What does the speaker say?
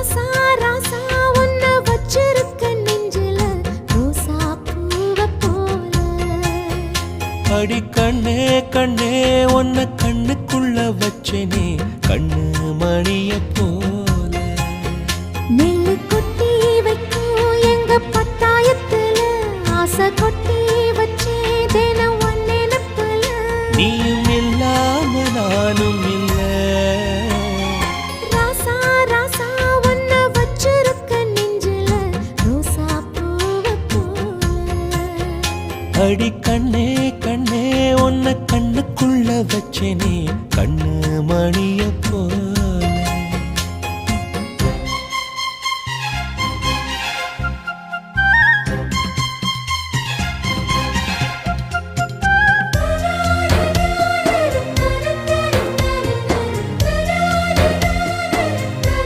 ராசா ராசா உன்னை வச்சிருக்க நெஞ்சில ரோசா பூவ போல. அடி கண்ணே கண்ணே உன்னை கண்ணுக்குள்ள வச்சேனே கண்ணு மணிய போல. நெல்லு கொட்டி வைக்கும் எங்க பட்டாயத்துல ஆசை கொட்டி வச்சே தினம் உன் நினைப்புல. நீயும் இல்லாம நானும் இல்ல. ராசா ராசா உன்னை வச்சிருக்க நெஞ்சில ரோசா பூவ போல. அடி கண்ணே கண்ணே உன்னை கண்ணுக்குள்ள வச்சேனே